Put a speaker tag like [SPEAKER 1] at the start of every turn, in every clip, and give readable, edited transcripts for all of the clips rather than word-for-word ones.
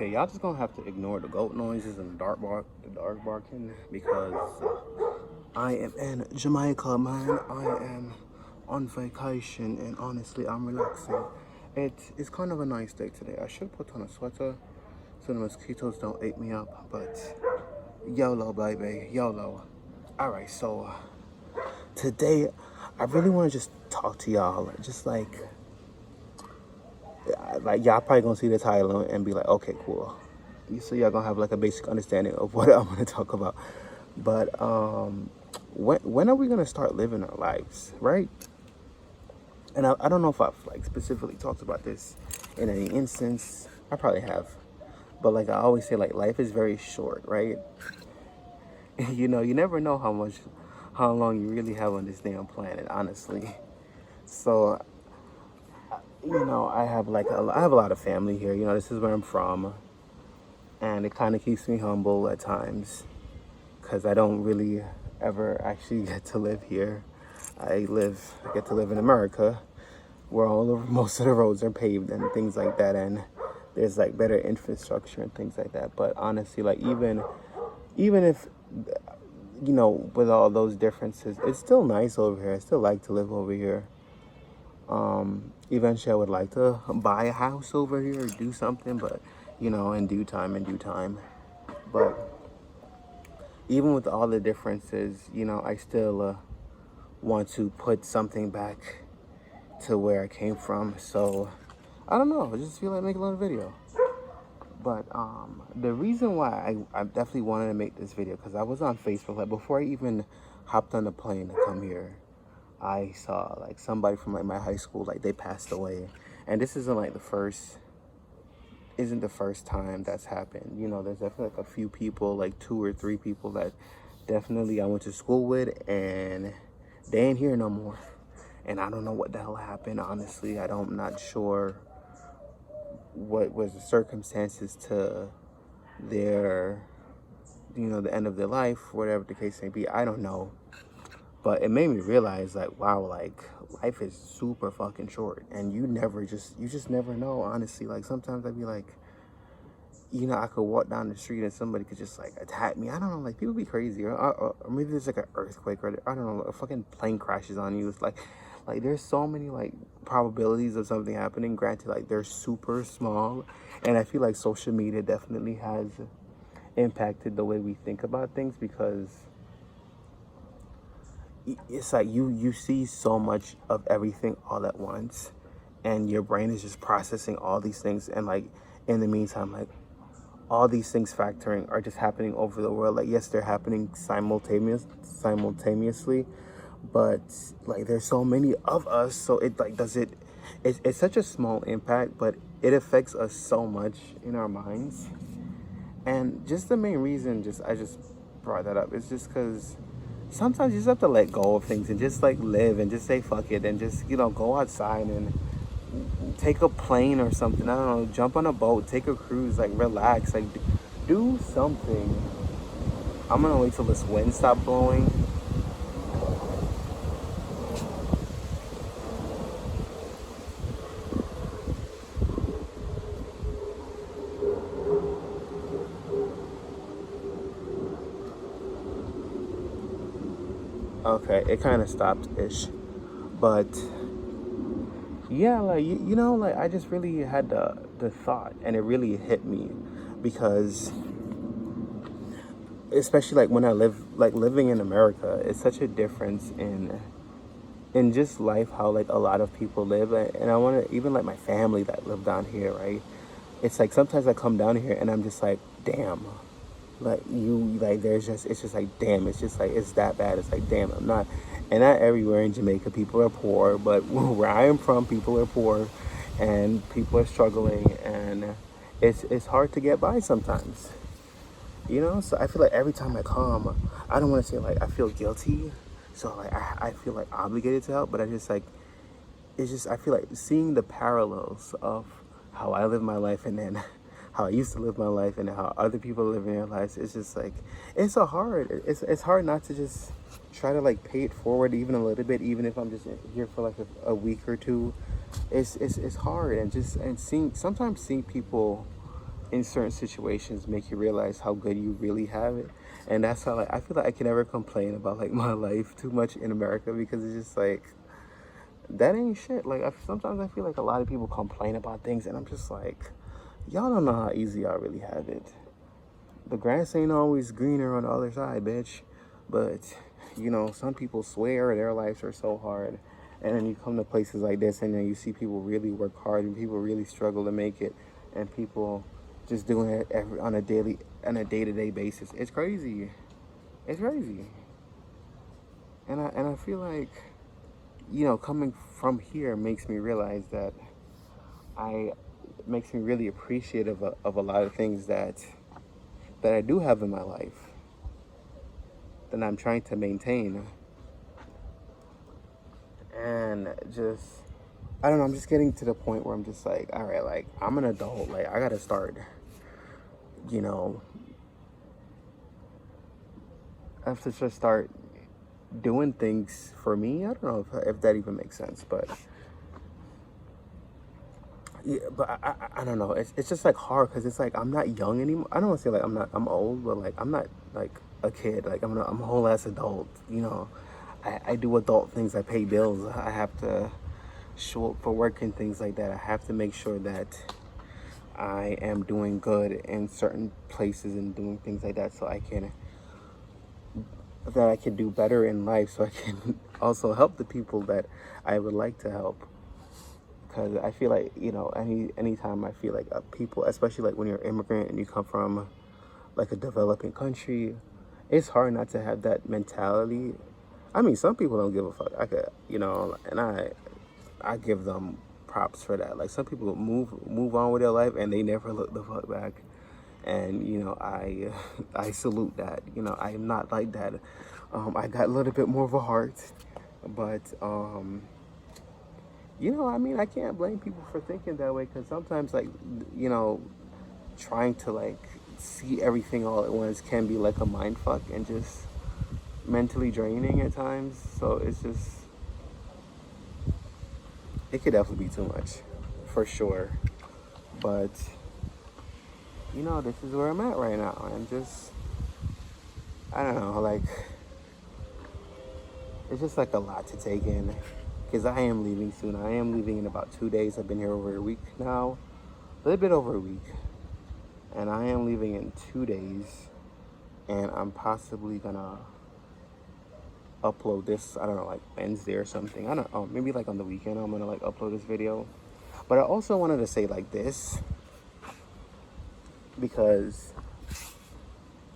[SPEAKER 1] Okay, y'all just gonna have to ignore the goat noises and the dog barking because I am in Jamaica, man. I am on vacation, and honestly, I'm relaxing. It's kind of a nice day today. I should put on a sweater so the mosquitoes don't eat me up, but YOLO, baby, YOLO. All right, so today I really want to just talk to y'all, just like y'all probably gonna see the title and be like, okay, cool. So y'all gonna have like a basic understanding of what I'm gonna talk about. But when are we gonna start living our lives, right? And I don't know if I've like specifically talked about this in any instance. I probably have, but like I always say, like life is very short, right? You know, you never know how long you really have on this damn planet, honestly. So I have a lot of family here. You know, this is where I'm from, and it kind of keeps me humble at times because I don't really ever actually get to live here. I get to live in America, where most of the roads are paved and things like that, and there's like better infrastructure and things like that. But honestly, like even if with all those differences, it's still nice over here. I still like to live over here. Eventually I would like to buy a house over here or do something, but in due time. But even with all the differences, I still want to put something back to where I came from. So I don't know, I just feel like making another video. But the reason why I definitely wanted to make this video, because I was on Facebook, like before I even hopped on the plane to come here, I saw like somebody from like my high school, like they passed away. And this isn't the first time that's happened. There's definitely like a few people, like two or three people that definitely I went to school with, and they ain't here no more. And I don't know what the hell happened, honestly. I'm not sure what was the circumstances to their, the end of their life, whatever the case may be. I don't know. But it made me realize, like, wow, like, life is super fucking short. And you just never know, honestly. Like, sometimes I'd be like, I could walk down the street and somebody could just, like, attack me. I don't know, like, people be crazy. Or maybe there's, like, an earthquake, or, I don't know, a fucking plane crashes on you. It's like, there's so many, like, probabilities of something happening. Granted, like, they're super small. And I feel like social media definitely has impacted the way we think about things, because it's like you see so much of everything all at once, and your brain is just processing all these things, and like in the meantime, like all these things factoring are just happening over the world. Like, yes, they're happening simultaneously, but like there's so many of us, so it like it's such a small impact, but it affects us so much in our minds. And just the main reason I just brought that up is just because sometimes you just have to let go of things and just like live and just say fuck it, and just go outside and take a plane or something. I don't know, jump on a boat, take a cruise, like relax, like do something. I'm gonna wait till this wind stop blowing. Okay, it kind of stopped ish, but yeah, like like I just really had the thought, and it really hit me, because especially like when I living in America, it's such a difference in just life, how like a lot of people live. And I want to, even like my family that live down here, right? It's like sometimes I come down here and I'm just like, damn, like it's just like, damn, it's just like, it's that bad. It's like, damn, and not everywhere in Jamaica people are poor, but where I am from, people are poor and people are struggling, and it's hard to get by sometimes. So I feel like every time I come, I don't want to say like I feel guilty, so like I feel like obligated to help, but I feel like seeing the parallels of how I live my life, and then how I used to live my life, and how other people live in their lives. It's just like, it's hard not to just try to like pay it forward even a little bit, even if I'm just here for like a week or two. It's hard, and sometimes seeing people in certain situations make you realize how good you really have it. And that's how, like, I feel like I can never complain about like my life too much in America, because it's just like, that ain't shit. Like, sometimes I feel like a lot of people complain about things, and I'm just like, y'all don't know how easy y'all really have it. The grass ain't always greener on the other side, bitch. But, you know, some people swear their lives are so hard. And then you come to places like this, and then you see people really work hard, and people really struggle to make it, and people just doing it on a day-to-day basis. It's crazy. It's crazy. And I feel like, you know, coming from here makes me realize that I makes me really appreciative of a lot of things that I do have in my life that I'm trying to maintain. And just, I don't know, I'm just getting to the point where I'm just like, all right, like, I'm an adult, like, I gotta start, you know, I have to just start doing things for me. I don't know if that even makes sense, but yeah, but I don't know. It's just like hard, because it's like I'm not young anymore. I don't want to say like I'm old, but like I'm not like a kid. Like I'm a whole ass adult. You know, I do adult things. I pay bills. I have to show up for work and things like that. I have to make sure that I am doing good in certain places and doing things like that, so I can do better in life, so I can also help the people that I would like to help. Because I feel like, you know, anytime I feel like people, especially like when you're an immigrant and you come from like a developing country, it's hard not to have that mentality. I mean, some people don't give a fuck. I could, you know, and I give them props for that. Like, some people move on with their life and they never look the fuck back. And, you know, I salute that. You know, I am not like that. I got a little bit more of a heart, but you know, I mean, I can't blame people for thinking that way, because sometimes, like, you know, trying to like see everything all at once can be like a mind fuck and just mentally draining at times. So it's just, it could definitely be too much, for sure. But, you know, this is where I'm at right now, and just, I don't know, like, it's just like a lot to take in, because I am leaving soon. I am leaving in about 2 days. I've been here over a week now, a little bit over a week, and I am leaving in 2 days, and I'm possibly gonna upload this, I don't know, like Wednesday or something. I don't know, maybe like on the weekend I'm gonna like upload this video. But I also wanted to say like this, because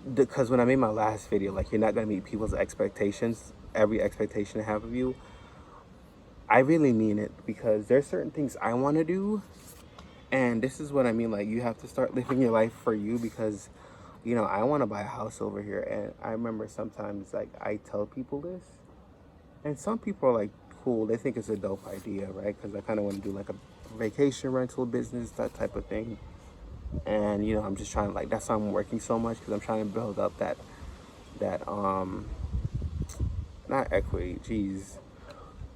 [SPEAKER 1] when I made my last video, like, you're not gonna meet people's expectations, every expectation I have of you. I really mean it, because there's certain things I want to do, and this is what I mean. Like, you have to start living your life for you, because, you know, I want to buy a house over here, and I remember sometimes, like, I tell people this, and some people are like, cool, they think it's a dope idea, right? Because I kind of want to do like a vacation rental business, that type of thing. And, you know, I'm just trying to, like, that's why I'm working so much, because I'm trying to build up that not equity, geez,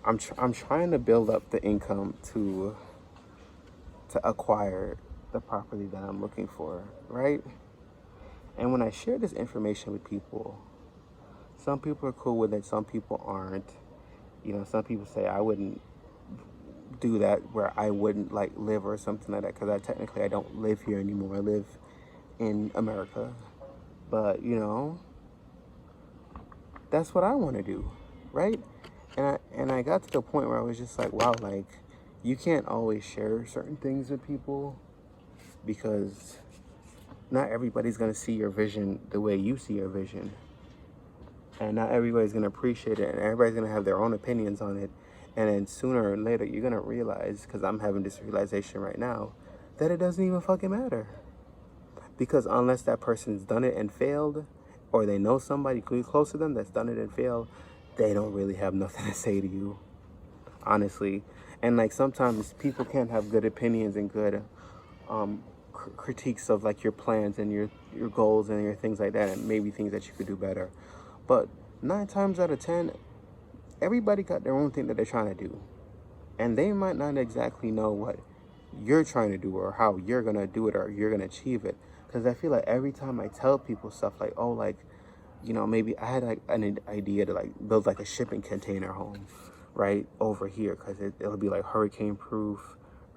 [SPEAKER 1] I'm trying to build up the income to acquire the property that I'm looking for, right? And when I share this information with people, some people are cool with it, some people aren't. You know, some people say I wouldn't do that, where I wouldn't like live or something like that, because I don't live here anymore. I live in America. But, you know, that's what I want to do, right? And I got to the point where I was just like, wow, like, you can't always share certain things with people, because not everybody's going to see your vision the way you see your vision. And not everybody's going to appreciate it, and everybody's going to have their own opinions on it. And then sooner or later, you're going to realize, because I'm having this realization right now, that it doesn't even fucking matter. Because unless that person's done it and failed, or they know somebody close to them that's done it and failed, they don't really have nothing to say to you, honestly. And like, sometimes people can't have good opinions and good critiques of like your plans and your goals and your things like that, and maybe things that you could do better. But 9 times out of 10, everybody got their own thing that they're trying to do, and they might not exactly know what you're trying to do, or how you're gonna do it, or you're gonna achieve it. Because I feel like every time I tell people stuff like, oh, like, maybe I had like an idea to like build like a shipping container home right over here, because it'll be like hurricane proof,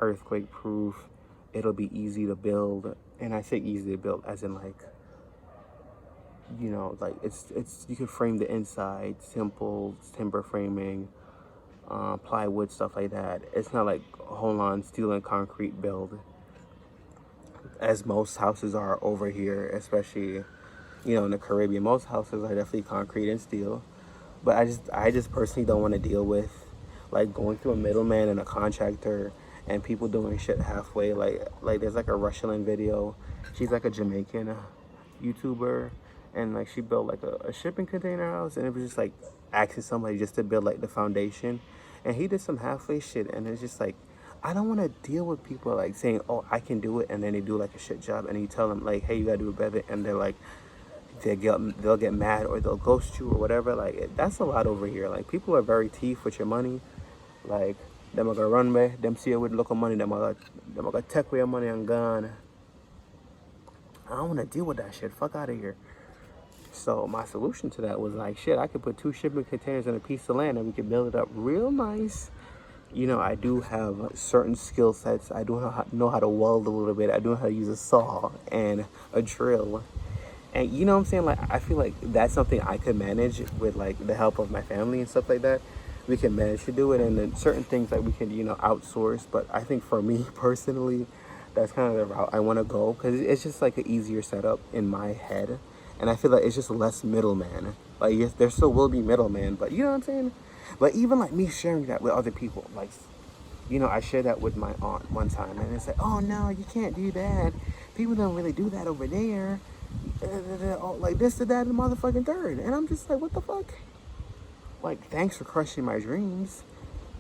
[SPEAKER 1] earthquake proof. It'll be easy to build. And I say easy to build as in like, like it's you can frame the inside, simple timber framing, plywood, stuff like that. It's not like whole on steel and concrete build, as most houses are over here, especially in the Caribbean. Most houses are definitely concrete and steel. But I just personally don't want to deal with like going through a middleman and a contractor and people doing shit halfway. Like there's like a Russian video. She's like a Jamaican YouTuber, and like she built like a shipping container house, and it was just like asking somebody just to build like the foundation, and he did some halfway shit, and it's just like, I don't want to deal with people like saying, oh, I can do it, and then they do like a shit job, and you tell them like, hey, you gotta do it better, and they're like, they'll get mad, or they'll ghost you or whatever. Like that's a lot over here. Like people are very teeth with your money. Like them are gonna run me, them see you with local money, them are gonna take away your money and gone. I don't want to deal with that shit. Fuck out of here. So my solution to that was like, shit, I could put 2 shipping containers on a piece of land and we could build it up real nice. I do have certain skill sets. I do know how to weld a little bit. I do know how to use a saw and a drill. And you know what I'm saying? Like, I feel like that's something I could manage with like the help of my family and stuff like that. We can manage to do it, and then certain things that we can, outsource. But I think for me personally, that's kind of the route I want to go, because it's just like an easier setup in my head. And I feel like it's just less middleman. Like, yes, there still will be middleman, but you know what I'm saying? But even like me sharing that with other people, like, I shared that with my aunt one time, and it's like, oh no, you can't do that. People don't really do that over there. Like this, to that, and the motherfucking third. And I'm just like, what the fuck? Like, thanks for crushing my dreams.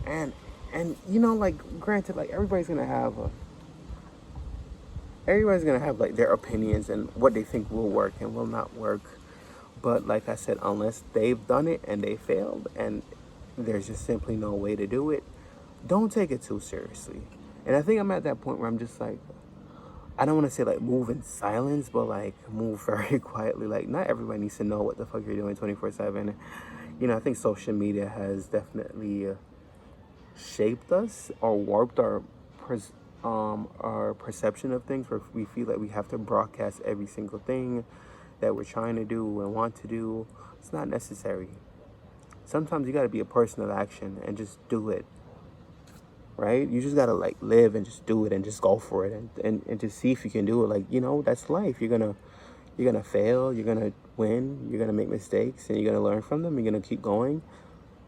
[SPEAKER 1] And like, granted, like everybody's gonna have like their opinions and what they think will work and will not work. But like I said, unless they've done it and they failed and there's just simply no way to do it, don't take it too seriously. And I think I'm at that point where I'm just like, I don't want to say like move in silence, but like move very quietly. Like, not everybody needs to know what the fuck you're doing 24/7. I think social media has definitely shaped us or warped our perception of things, where we feel like we have to broadcast every single thing that we're trying to do and want to do. It's not necessary. Sometimes you got to be a person of action and just do it. Right? You just gotta like live and just do it and just go for it, and just see if you can do it. Like, that's life. You're gonna fail, you're gonna win, you're gonna make mistakes, and you're gonna learn from them. You're gonna keep going.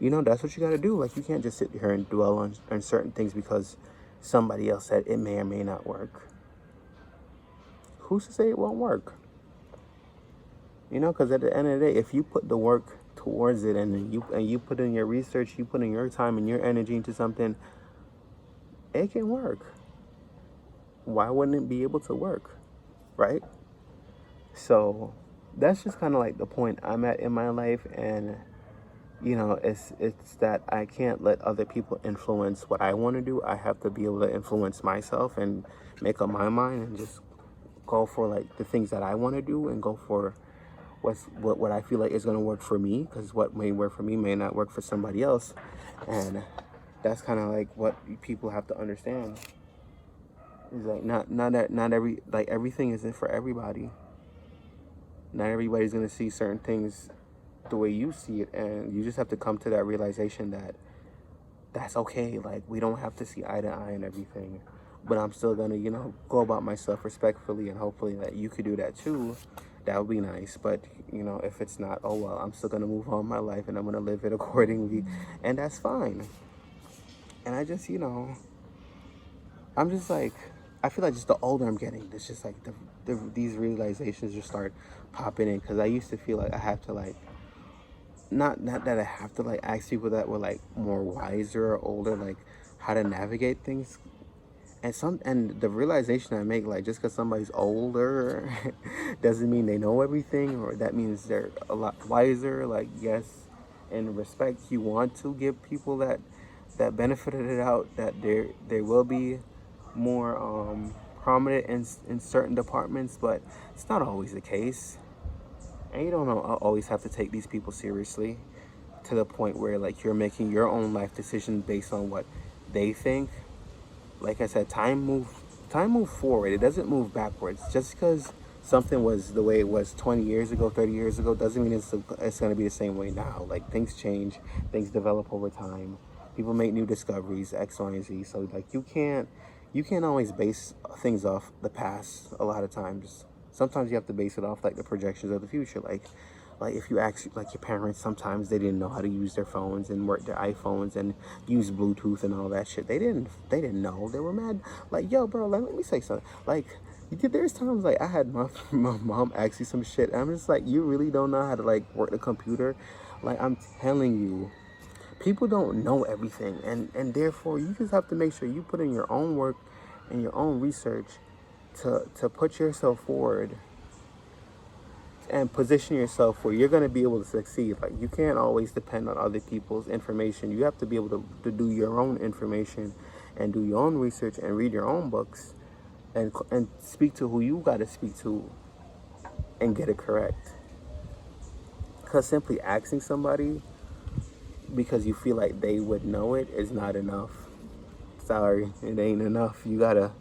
[SPEAKER 1] That's what you gotta do. Like, you can't just sit here and dwell on certain things because somebody else said it may or may not work. Who's to say it won't work? Because at the end of the day, if you put the work towards it, and you put in your research, you put in your time and your energy into something, it can work. Why wouldn't it be able to work? Right? So that's just kind of like the point I'm at in my life. And it's that I can't let other people influence what I want to do. I have to be able to influence myself and make up my mind and just go for like the things that I want to do, and go for what I feel like is going to work for me, because what may work for me may not work for somebody else. And that's kind of like what people have to understand. Is like, everything isn't for everybody. Not everybody's gonna see certain things the way you see it, and you just have to come to that realization that that's okay. Like, we don't have to see eye to eye and everything, but I'm still gonna, go about myself respectfully, and hopefully that you could do that too. That would be nice. But if it's not, oh well, I'm still gonna move on my life and I'm gonna live it accordingly, and that's fine. And I just, I'm just like, I feel like just the older I'm getting, it's just like these realizations just start popping in. Because I used to feel like I have to like, not that I have to like ask people that were like more wiser or older, like how to navigate things. And the realization I make, like, just because somebody's older doesn't mean they know everything, or that means they're a lot wiser. Like, yes, in respect, you want to give people that benefit of the doubt, that there will be more prominent in certain departments, but it's not always the case. And you don't always have to take these people seriously to the point where like you're making your own life decisions based on what they think. Like I said, time move forward. It doesn't move backwards. Just because something was the way it was 20 years ago, 30 years ago, doesn't mean it's going to be the same way now. Like, things change, things develop over time. People make new discoveries, X, Y, and Z. So like you can't always base things off the past. A lot of times, sometimes you have to base it off like the projections of the future. Like if you ask like your parents, sometimes they didn't know how to use their phones and work their iPhones and use Bluetooth and all that shit. They didn't know. They were mad. Like, yo, bro, let me say something. Like, there's times like I had my mom ask you some shit. And I'm just like, you really don't know how to like work the computer. Like, I'm telling you, people don't know everything, and therefore you just have to make sure you put in your own work and your own research to put yourself forward and position yourself where you're going to be able to succeed. Like, you can't always depend on other people's information. You have to be able to do your own information and do your own research and read your own books and speak to who you got to speak to and get it correct. Because simply asking somebody because you feel like they would know it is not enough. Sorry, it ain't enough. You gotta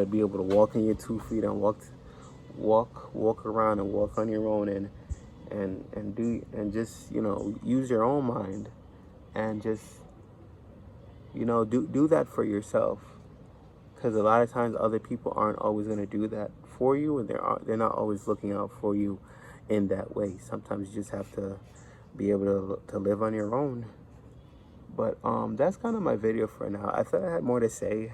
[SPEAKER 1] be able to walk in your 2 feet and walk around and walk on your own and just, you know, use your own mind and just, you know, do that for yourself. Because a lot of times other people aren't always going to do that for you, and they're not always looking out for you in that way. Sometimes you just have to be able to live on your own. But that's kind of my video for now. I thought I had more to say,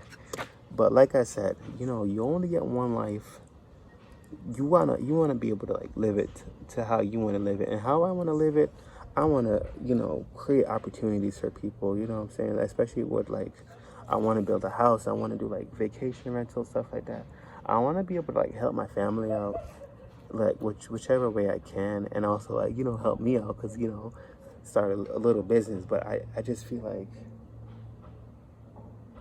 [SPEAKER 1] but like I said, you know, you only get one life. You wanna be able to like live it to how you want to live it. And how I want to live it, I want to, you know, create opportunities for people, you know what I'm saying? Especially with like, I want to build a house. I want to do like vacation rental, stuff like that. I want to be able to like help my family out, like whichever way I can, and also like, you know, help me out, because, you know, start a little business. But I just feel like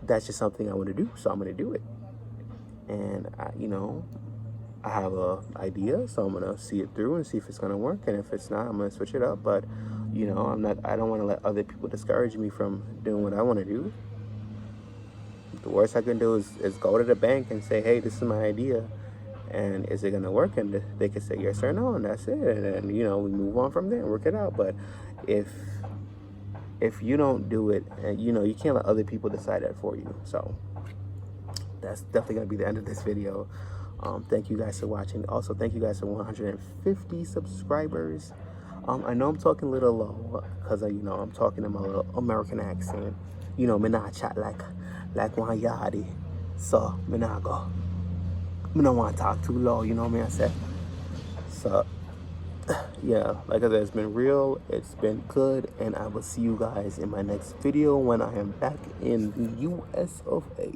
[SPEAKER 1] that's just something I want to do, so I'm going to do it. And you know, I have a idea, so I'm gonna see it through and see if it's gonna work. And if it's not, I'm gonna switch it up. But, you know, I don't want to let other people discourage me from doing what I want to do. The worst I can do is go to the bank and say, hey, this is my idea, and is it gonna work? And they can say yes or no, and that's it. And then, you know, we move on from there and work it out. But if you don't do it, and, you know, you can't let other people decide that for you. So that's definitely gonna be the end of this video. Thank you guys for watching. Also, thank you guys for 150 subscribers. I know I'm talking a little low because, you know, I'm talking in my little American accent. You know, me not chat like one yardie. So, me not go. Me don't want to talk too low, you know what I said? So, yeah, like I said, it's been real. It's been good. And I will see you guys in my next video when I am back in the US of A.